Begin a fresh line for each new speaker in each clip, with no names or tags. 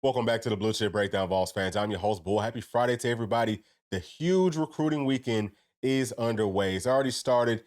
Welcome back to the Bluechip Breakdown, Vols fans. I'm your host, Bull. Happy Friday to everybody. The huge recruiting weekend is underway. It's already started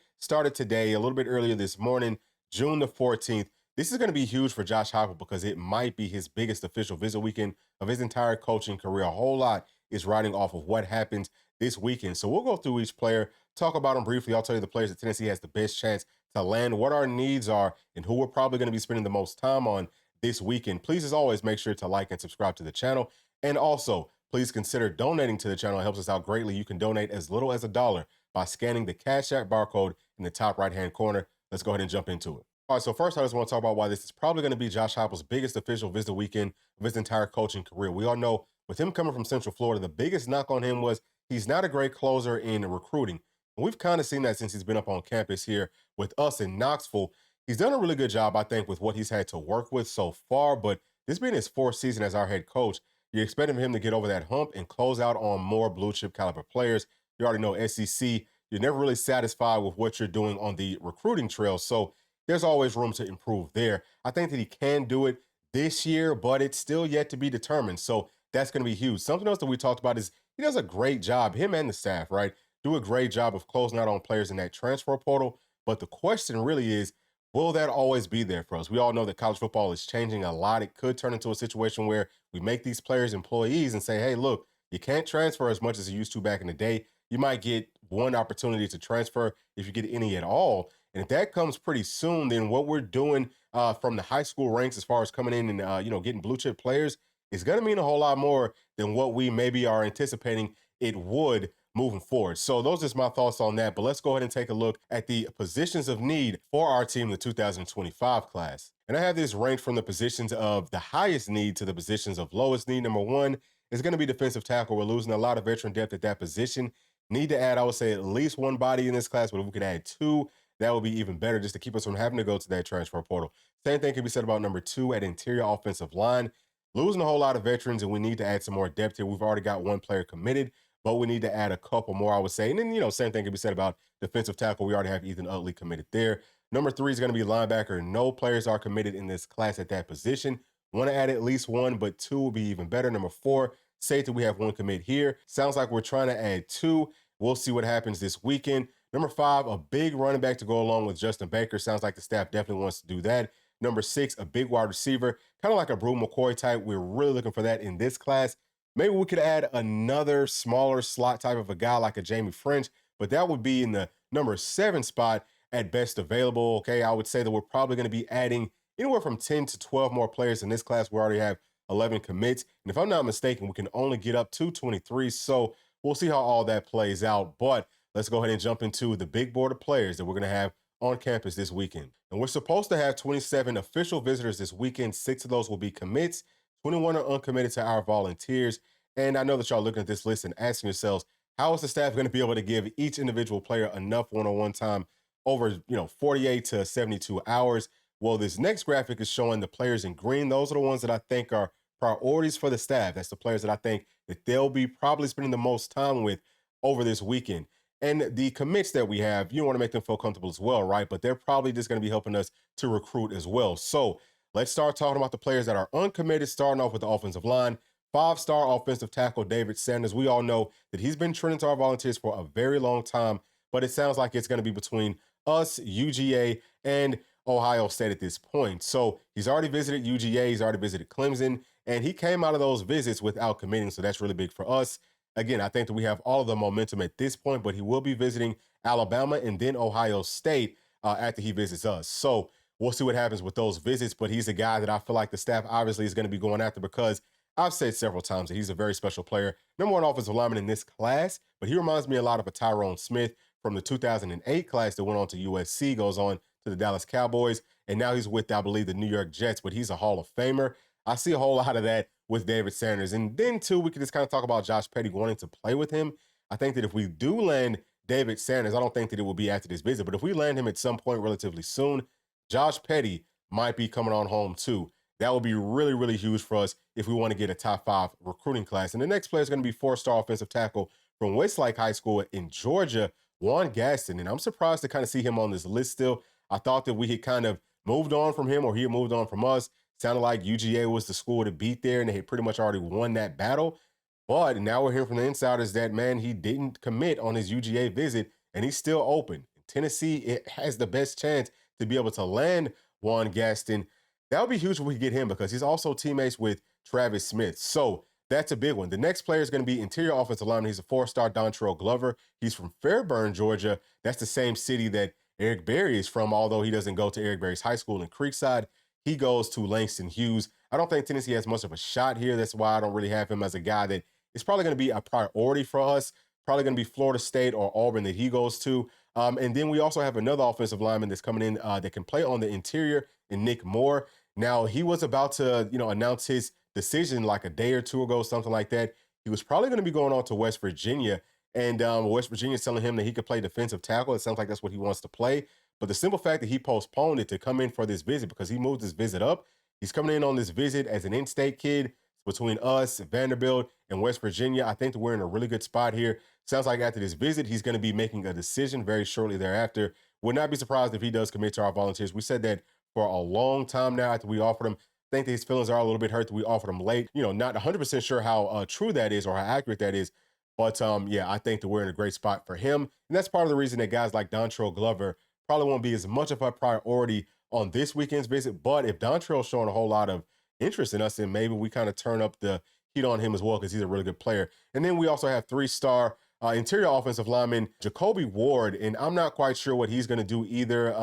today, a little bit earlier this morning, June the 14th. This is going to be huge for Josh Heupel because it might be his biggest official visit weekend of his entire coaching career. A whole lot is riding off of what happens this weekend. So we'll go through each player, talk about them briefly. I'll tell you the players that Tennessee has the best chance to land, what our needs are, and who we're probably going to be spending the most time on this weekend. Please, as always, make sure to like and subscribe to the channel. And also, please consider donating to the channel. It helps us out greatly. You can donate as little as $1 by scanning the Cash App barcode in the top right-hand corner. Let's go ahead and jump into it. All right, so first I just want to talk about why this is probably going to be Josh Heupel's biggest official visit weekend of his entire coaching career. We all know with him coming from Central Florida, the biggest knock on him was he's not a great closer in recruiting. And we've kind of seen that since he's been up on campus here with us in Knoxville. He's done a really good job, I think, with what he's had to work with so far, but this being his fourth season as our head coach, you're expecting him to get over that hump and close out on more blue chip caliber players. You already know SEC, you're never really satisfied with what you're doing on the recruiting trail, so there's always room to improve there. I think that he can do it this year, but it's still yet to be determined, so that's going to be huge. Something else that we talked about is he does a great job, him and the staff, right, do a great job of closing out on players in that transfer portal, but the question really is, will that always be there for us? We all know that college football is changing a lot. It could turn into a situation where we make these players employees and say, hey, look, you can't transfer as much as you used to back in the day. You might get one opportunity to transfer if you get any at all. And if that comes pretty soon, then what we're doing from the high school ranks as far as coming in and, getting blue chip players is going to mean a whole lot more than what we maybe are anticipating it would moving forward. So those are just my thoughts on that. But let's go ahead and take a look at the positions of need for our team, the 2025 class. And I have this ranked from the positions of the highest need to the positions of lowest need. Number one is going to be defensive tackle. We're losing a lot of veteran depth at that position. Need to add, I would say, at least one body in this class, but if we could add two, that would be even better just to keep us from having to go to that transfer portal. Same thing can be said about number two at interior offensive line. Losing a whole lot of veterans, and we need to add some more depth here. We've already got one player committed, but we need to add a couple more, I would say. And then, same thing can be said about defensive tackle. We already have Ethan Utley committed there. Number three is going to be linebacker. No players are committed in this class at that position. Want to add at least one, but two will be even better. Number four, safety, we have one commit here. Sounds like we're trying to add two. We'll see what happens this weekend. Number five, a big running back to go along with Justin Baker. Sounds like the staff definitely wants to do that. Number six, a big wide receiver, kind of like a Brew McCoy type. We're really looking for that in this class. Maybe we could add another smaller slot type of a guy like a Jamie French, but that would be in the number seven spot at best available. Okay, I would say that we're probably going to be adding anywhere from 10 to 12 more players in this class. We already have 11 commits. And if I'm not mistaken, we can only get up to 23. So we'll see how all that plays out. But let's go ahead and jump into the big board of players that we're going to have on campus this weekend. And we're supposed to have 27 official visitors this weekend. 6 of those will be commits. 21 are uncommitted to our volunteers. And I know that y'all looking at this list and asking yourselves, how is the staff going to be able to give each individual player enough one-on-one time over, 48 to 72 hours? Well, this next graphic is showing the players in green. Those are the ones that I think are priorities for the staff. That's the players that I think that they'll be probably spending the most time with over this weekend. And the commits that we have, you want to make them feel comfortable as well, right? But they're probably just going to be helping us to recruit as well. So let's start talking about the players that are uncommitted, starting off with the offensive line. 5-star offensive tackle David Sanders. We all know that he's been trending to our volunteers for a very long time, but it sounds like it's going to be between us, UGA, and Ohio State at this point. So he's already visited UGA, he's already visited Clemson, and he came out of those visits without committing, so that's really big for us. Again, I think that we have all of the momentum at this point, but he will be visiting Alabama and then Ohio State after he visits us. So we'll see what happens with those visits, but he's a guy that I feel like the staff obviously is going to be going after because I've said several times that he's a very special player. Number one offensive lineman in this class, but he reminds me a lot of a Tyrone Smith from the 2008 class that went on to USC, goes on to the Dallas Cowboys, and now he's with, I believe, the New York Jets, but he's a Hall of Famer. I see a whole lot of that with David Sanders. And then, too, we can just kind of talk about Josh Petty wanting to play with him. I think that if we do land David Sanders, I don't think that it will be after this visit, but if we land him at some point relatively soon, Josh Petty might be coming on home, too. That would be really, really huge for us if we want to get a top 5 recruiting class. And the next player is going to be 4-star offensive tackle from Westlake High School in Georgia, Juan Gaston. And I'm surprised to kind of see him on this list still. I thought that we had kind of moved on from him or he had moved on from us. Sounded like UGA was the school to beat there, and they had pretty much already won that battle. But now we're hearing from the insiders that, man, he didn't commit on his UGA visit, and he's still open. Tennessee, it has the best chance to be able to land Juan Gaston. That would be huge if we could get him because he's also teammates with Travis Smith. So that's a big one. The next player is going to be interior offensive lineman. He's a four-star Dontrell Glover. He's from Fairburn, Georgia. That's the same city that Eric Berry is from, although he doesn't go to Eric Berry's high school in Creekside. He goes to Langston Hughes. I don't think Tennessee has much of a shot here. That's why I don't really have him as a guy that is probably going to be a priority for us. Probably going to be Florida State or Auburn that he goes to. And then we also have another offensive lineman that's coming in that can play on the interior, in Nick Moore. Now, he was about to, announce his decision like a day or two ago, something like that. He was probably going to be going on to West Virginia, and West Virginia is telling him that he could play defensive tackle. It sounds like that's what he wants to play. But the simple fact that he postponed it to come in for this visit because he moved his visit up, he's coming in on this visit as an in-state kid between us, Vanderbilt, and West Virginia. I think that we're in a really good spot here. Sounds like after this visit, he's going to be making a decision very shortly thereafter. Would not be surprised if he does commit to our Volunteers. We said that for a long time now after we offered him. I think that his feelings are a little bit hurt that we offered him late. Not 100% sure how true that is or how accurate that is. But yeah, I think that we're in a great spot for him. And that's part of the reason that guys like Dontrell Glover probably won't be as much of a priority on this weekend's visit. But if Dontrell's showing a whole lot of interest in us, then maybe we kind of turn up the heat on him as well because he's a really good player. And then we also have three-star interior offensive lineman Jacoby Ward, and I'm not quite sure what he's going to do either.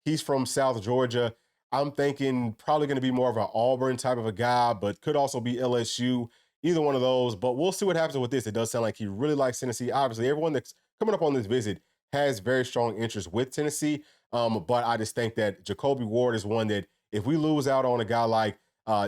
He's from South Georgia. I'm thinking probably going to be more of an Auburn type of a guy, but could also be LSU, either one of those. But we'll see what happens with this. It does sound like he really likes Tennessee. Obviously, everyone that's coming up on this visit has very strong interest with Tennessee. But I just think that Jacoby Ward is one that if we lose out on a guy like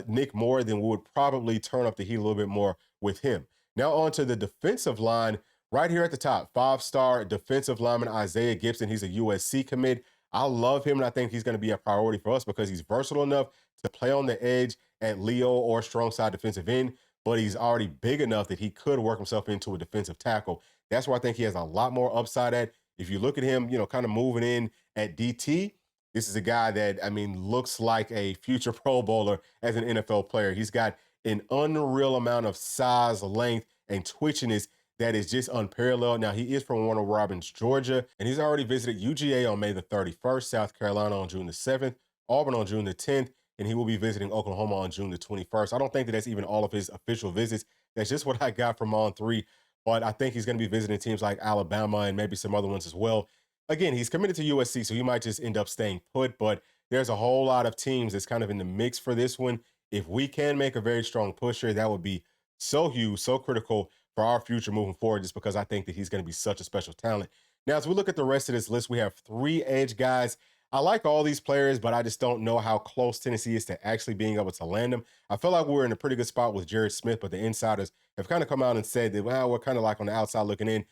Nick Moore, then we would probably turn up the heat a little bit more with him. Now on to the defensive line. Right here at the top, five-star defensive lineman Isaiah Gibson. He's a USC commit. I love him, and I think he's going to be a priority for us because he's versatile enough to play on the edge at Leo or strong side defensive end, but he's already big enough that he could work himself into a defensive tackle. That's where I think he has a lot more upside at. If you look at him, kind of moving in at DT, this is a guy that, looks like a future Pro Bowler as an NFL player. He's got an unreal amount of size, length, and twitchiness that is just unparalleled. Now, he is from Warner Robins, Georgia, and he's already visited UGA on May the 31st, South Carolina on June the 7th, Auburn on June the 10th, and he will be visiting Oklahoma on June the 21st. I don't think that that's even all of his official visits. That's just what I got from On 3, but I think he's going to be visiting teams like Alabama and maybe some other ones as well. Again, he's committed to USC, so he might just end up staying put, but there's a whole lot of teams that's kind of in the mix for this one. If we can make a very strong push here, that would be so huge, so critical for our future moving forward, just because I think that he's going to be such a special talent. Now, as we look at the rest of this list, we have three edge guys. I like all these players, but I just don't know how close Tennessee is to actually being able to land them. I feel like we're in a pretty good spot with Jared Smith, but the insiders have kind of come out and said that, well, we're kind of like on the outside looking in.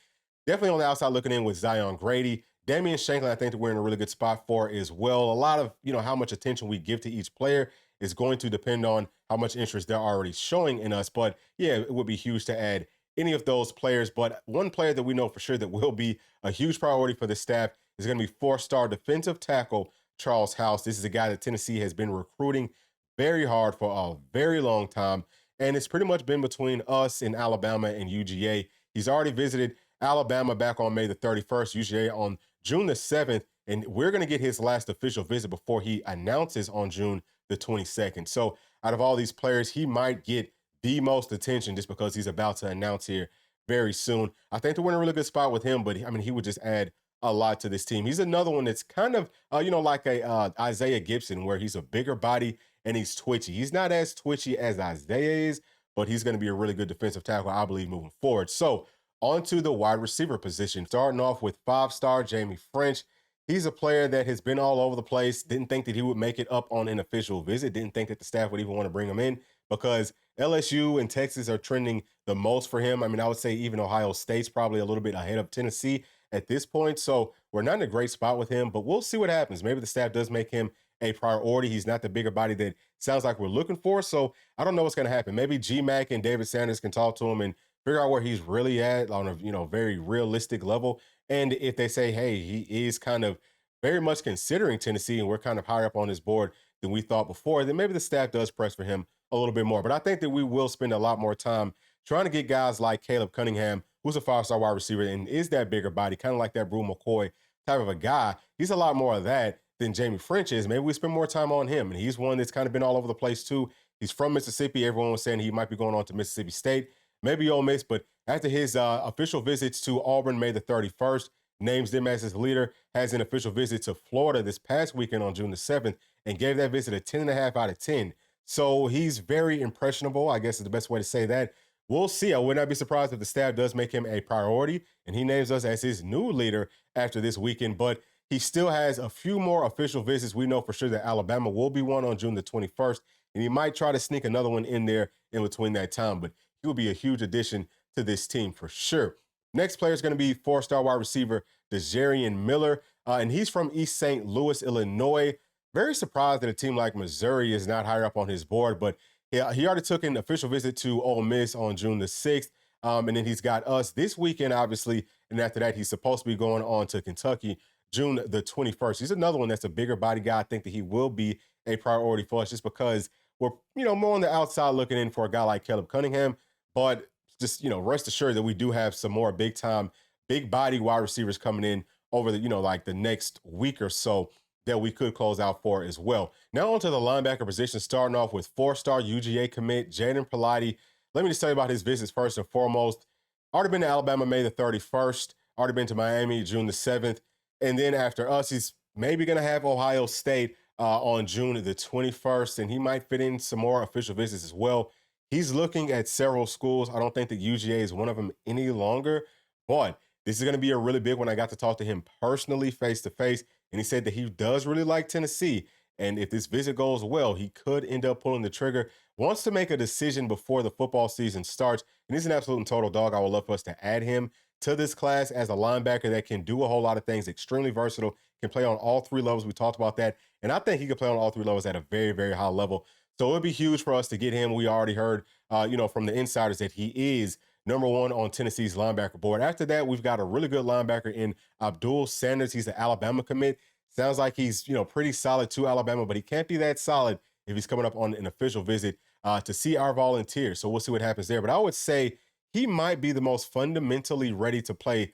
Definitely on the outside looking in with Zion Grady. Damian Shanklin, I think that we're in a really good spot for as well. A lot of, how much attention we give to each player is going to depend on how much interest they're already showing in us. But yeah, it would be huge to add any of those players. But one player that we know for sure that will be a huge priority for the staff is going to be four-star defensive tackle Charles House. This is a guy that Tennessee has been recruiting very hard for a very long time. And it's pretty much been between us and Alabama and UGA. He's already visited Alabama back on May the 31st, UGA on June the 7th. And we're going to get his last official visit before he announces on June the 22nd. So out of all these players, he might get the most attention just because he's about to announce here very soon. I think that we're in a really good spot with him, but he would just add a lot to this team. He's another one that's kind of, like a Isaiah Gibson, where he's a bigger body and he's twitchy. He's not as twitchy as Isaiah is, but he's going to be a really good defensive tackle, I believe, moving forward. So on to the wide receiver position, starting off with five-star Jamie French. He's a player that has been all over the place. Didn't think that he would make it up on an official visit. Didn't think that the staff would even want to bring him in because LSU and Texas are trending the most for him. I would say even Ohio State's probably a little bit ahead of Tennessee at this point. So we're not in a great spot with him, but we'll see what happens. Maybe the staff does make him a priority. He's not the bigger body that sounds like we're looking for. So I don't know what's going to happen. Maybe G-Mac and David Sanders can talk to him and figure out where he's really at on a very realistic level. And if they say, hey, he is kind of very much considering Tennessee and we're kind of higher up on his board, than we thought before, then maybe the staff does press for him a little bit more. But I think that we will spend a lot more time trying to get guys like Caleb Cunningham, who's a five-star wide receiver and is that bigger body, kind of like that Brew McCoy type of a guy. He's a lot more of that than Jamie French is. Maybe we spend more time on him. And he's one that's kind of been all over the place too. He's from Mississippi. Everyone was saying he might be going on to Mississippi State, maybe Ole Miss. But after his official visits to Auburn May the 31st, names them as his leader, has an official visit to Florida this past weekend on June the 7th, and gave that visit a 10.5 out of 10. So he's very impressionable, I guess is the best way to say that. We'll see. I would not be surprised if the staff does make him a priority and he names us as his new leader after this weekend. But he still has a few more official visits. We know for sure that Alabama will be one on June the 21st, and he might try to sneak another one in there in between that time. But he will be a huge addition to this team for sure. Next player is going to be four-star wide receiver Desjarian Miller, and he's from East St. Louis, Illinois. Very surprised that a team like Missouri is not higher up on his board, but he already took an official visit to Ole Miss on June the 6th, and then he's got us this weekend, obviously, and after that, he's supposed to be going on to Kentucky June the 21st. He's another one that's a bigger body guy. I think that he will be a priority for us just because we're, more on the outside looking in for a guy like Caleb Cunningham, but just, rest assured that we do have some more big-time, big-body wide receivers coming in over the, like the next week or so that we could close out for as well. Now onto the linebacker position, starting off with four-star UGA commit Jaden Pilati. Let me just tell you about his visits first and foremost. Already been to Alabama May the 31st, already been to Miami June the 7th, and then after us, he's maybe going to have Ohio State on June the 21st, and he might fit in some more official visits as well. He's looking at several schools. I don't think that UGA is one of them any longer, but this is going to be a really big one. I got to talk to him personally, face-to-face, and he said that he does really like Tennessee, and if this visit goes well, he could end up pulling the trigger. Wants to make a decision before the football season starts, and he's an absolute and total dog. I would love for us to add him to this class as a linebacker that can do a whole lot of things, extremely versatile, can play on all three levels. We talked about that, and I think he can play on all three levels at a very, very high level. So it would be huge for us to get him. We already heard, from the insiders that he is number one on Tennessee's linebacker board. After that, we've got a really good linebacker in Abdul Sanders. He's an Alabama commit. Sounds like he's, pretty solid to Alabama, but he can't be that solid if he's coming up on an official visit to see our Volunteers. So we'll see what happens there. But I would say he might be the most fundamentally ready to play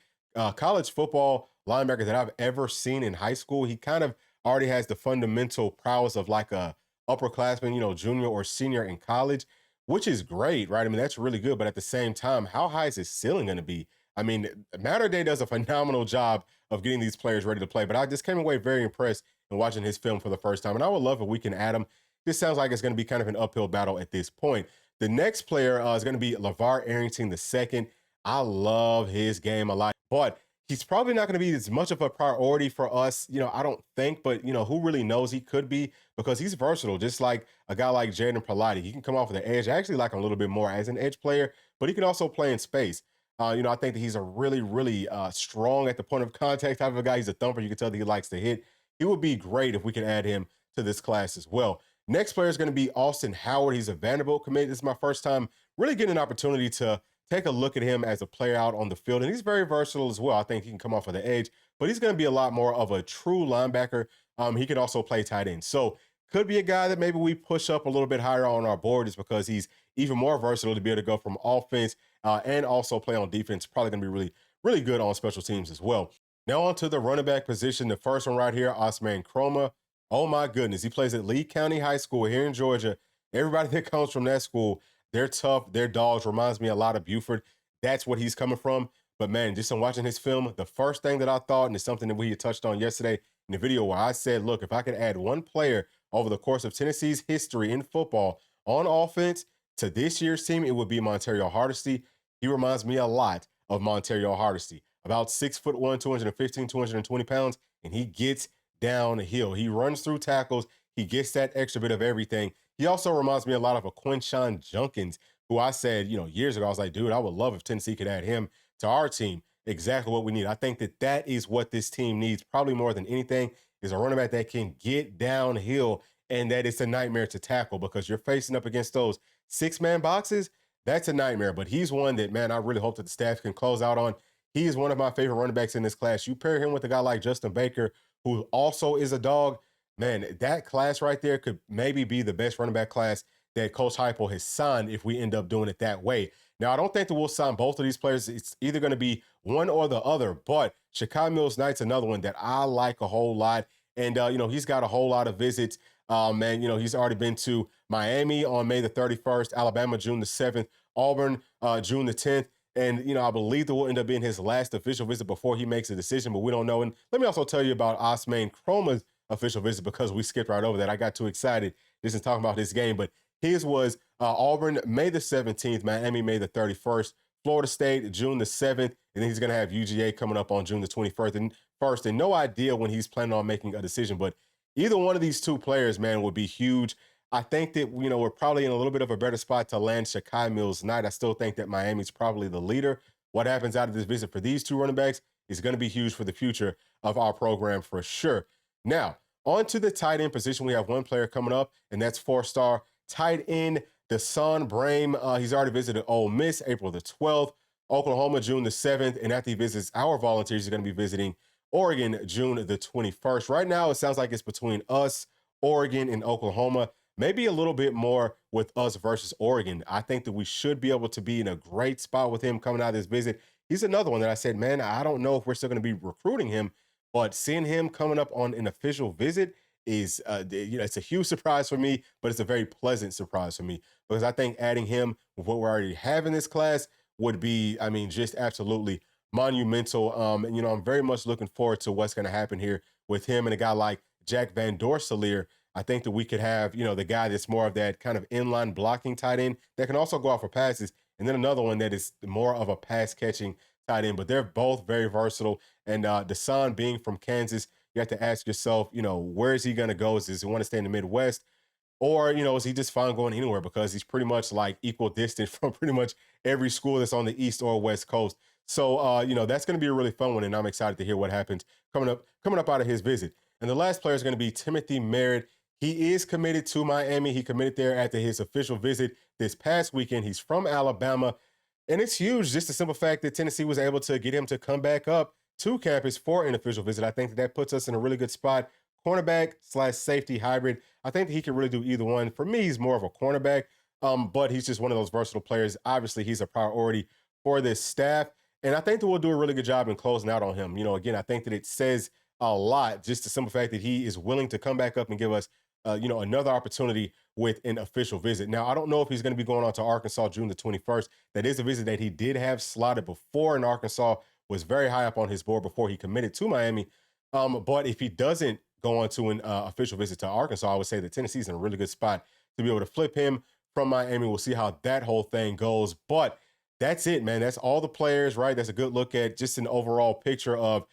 college football linebacker that I've ever seen in high school. He kind of already has the fundamental prowess of like a upperclassman, junior or senior in college, which is great, right? I mean, that's really good. But at the same time, how high is his ceiling going to be? I mean, Matter Day does a phenomenal job of getting these players ready to play. But I just came away very impressed in watching his film for the first time. And I would love if we can add him. This sounds like it's going to be kind of an uphill battle at this point. The next player is going to be LeVar Arrington II. I love his game a lot, but he's probably not going to be as much of a priority for us, I don't think, but, who really knows? He could be because he's versatile, just like a guy like Jaden Pilati. He can come off of the edge. I actually like him a little bit more as an edge player, but he can also play in space. I think that he's a really, really strong at the point of contact type of a guy. He's a thumper. You can tell that he likes to hit. He would be great if we can add him to this class as well. Next player is going to be Austin Howard. He's a Vanderbilt commit. This is my first time really getting an opportunity to take a look at him as a player out on the field, and he's very versatile as well. I think he can come off of the edge, but he's going to be a lot more of a true linebacker. He can also play tight end. So could be a guy that maybe we push up a little bit higher on our board just because he's even more versatile to be able to go from offense and also play on defense. Probably going to be really, really good on special teams as well. Now on to the running back position. The first one right here, Osman Chroma. Oh my goodness. He plays at Lee County High School here in Georgia. Everybody that comes from that school, they're tough. They're dogs. Reminds me a lot of Buford. That's what he's coming from. But man, just in watching his film, the first thing that I thought, and it's something that we had touched on yesterday in the video where I said, look, if I could add one player over the course of Tennessee's history in football on offense to this year's team, it would be Montario Hardesty. He reminds me a lot of Montario Hardesty. About 6'1", 215, 220 pounds, and he gets downhill. He runs through tackles. He gets that extra bit of everything. He also reminds me a lot of a Quinshon Junkins, who I said, years ago, I was like, dude, I would love if Tennessee could add him to our team. Exactly what we need. I think that that is what this team needs, probably more than anything, is a running back that can get downhill and that it's a nightmare to tackle because you're facing up against those six-man boxes. That's a nightmare. But he's one that, man, I really hope that the staff can close out on. He is one of my favorite running backs in this class. You pair him with a guy like Justin Baker, who also is a dog. Man, that class right there could maybe be the best running back class that Coach Heupel has signed if we end up doing it that way. Now, I don't think that we'll sign both of these players. It's either going to be one or the other, but Shakai Mills Knight's another one that I like a whole lot. And, he's got a whole lot of visits. Man, he's already been to Miami on May the 31st, Alabama, June the 7th, Auburn, June the 10th. And, I believe that will end up being his last official visit before he makes a decision, but we don't know. And let me also tell you about Osman Chroma's official visit because we skipped right over that. I got too excited just in talking about this game, but his was Auburn, May the 17th, Miami, May the 31st, Florida State, June the 7th, and then he's going to have UGA coming up on June the 21st. And no idea when he's planning on making a decision, but either one of these two players, man, would be huge. I think that, we're probably in a little bit of a better spot to land Shakai Mills Knight. I still think that Miami's probably the leader. What happens out of this visit for these two running backs is going to be huge for the future of our program for sure. Now, on to the tight end position. We have one player coming up, and that's four-star tight end Deson Brame. He's already visited Ole Miss April the 12th, Oklahoma June the 7th, and after he visits our Volunteers, he's going to be visiting Oregon June the 21st. Right now, it sounds like it's between us, Oregon, and Oklahoma. Maybe a little bit more with us versus Oregon. I think that we should be able to be in a great spot with him coming out of this visit. He's another one that I said, man, I don't know if we're still going to be recruiting him, but seeing him coming up on an official visit is, it's a huge surprise for me, but it's a very pleasant surprise for me because I think adding him with what we already have in this class would be, just absolutely monumental. And, I'm very much looking forward to what's going to happen here with him and a guy like Jack Van Dorseleer. I think that we could have, the guy that's more of that kind of inline blocking tight end that can also go out for passes. And then another one that is more of a pass catching tight end, but they're both very versatile. And Deson being from Kansas, you have to ask yourself, where is he going to go? Does he want to stay in the Midwest? Or, is he just fine going anywhere because he's pretty much like equal distance from pretty much every school that's on the East or West Coast. So, that's going to be a really fun one. And I'm excited to hear what happens coming up out of his visit. And the last player is going to be Timothy Merritt. He is committed to Miami. He committed there after his official visit this past weekend. He's from Alabama. And it's huge, just the simple fact that Tennessee was able to get him to come back up to campus for an official visit. I think that puts us in a really good spot. Cornerback / safety hybrid. I think that he can really do either one. For me, he's more of a cornerback, but he's just one of those versatile players. Obviously, he's a priority for this staff. And I think that we'll do a really good job in closing out on him. Again, I think that it says a lot, just the simple fact that he is willing to come back up and give us another opportunity with an official visit. Now, I don't know if he's going to be going on to Arkansas June the 21st. That is a visit that he did have slotted before, and Arkansas was very high up on his board before he committed to Miami. But if he doesn't go on to an official visit to Arkansas, I would say that Tennessee's in a really good spot to be able to flip him from Miami. We'll see how that whole thing goes. But that's it, man. That's all the players, right? That's a good look at just an overall picture of,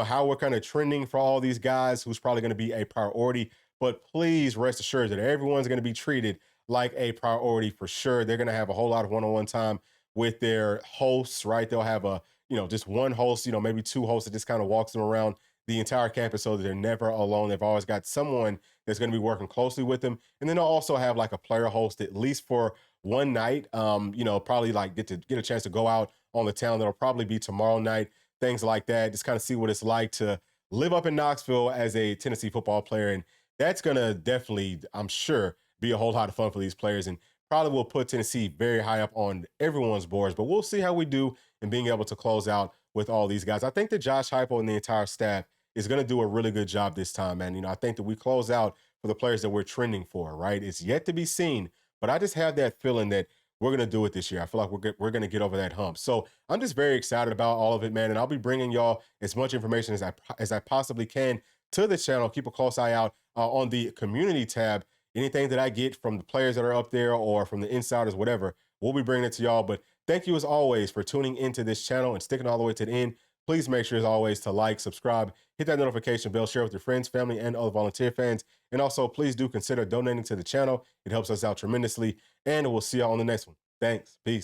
how we're kind of trending for all these guys who's probably going to be a priority. But please rest assured that everyone's going to be treated like a priority for sure. They're going to have a whole lot of one-on-one time with their hosts, right? They'll have just one host, maybe two hosts that just kind of walks them around the entire campus so that they're never alone. They've always got someone that's going to be working closely with them. And then they'll also have like a player host at least for one night, probably like get a chance to go out on the town. That'll probably be tomorrow night, things like that. Just kind of see what it's like to live up in Knoxville as a Tennessee football player. And that's going to definitely, I'm sure, be a whole lot of fun for these players and probably will put Tennessee very high up on everyone's boards. But we'll see how we do in being able to close out with all these guys. I think that Josh Heupel and the entire staff is going to do a really good job this time, man. I think that we close out for the players that we're trending for, right? It's yet to be seen, but I just have that feeling that we're going to do it this year. I feel like we're going to get over that hump. So I'm just very excited about all of it, man. And I'll be bringing y'all as much information as I possibly can to the channel. Keep a close eye out on the community tab. Anything that I get from the players that are up there or from the insiders, whatever, we'll be bringing it to y'all. But thank you as always for tuning into this channel and sticking all the way to the end. Please make sure as always to like, subscribe, hit that notification bell, share with your friends, family, and other volunteer fans. And also please do consider donating to the channel. It helps us out tremendously. And we'll see y'all on the next one. Thanks. Peace.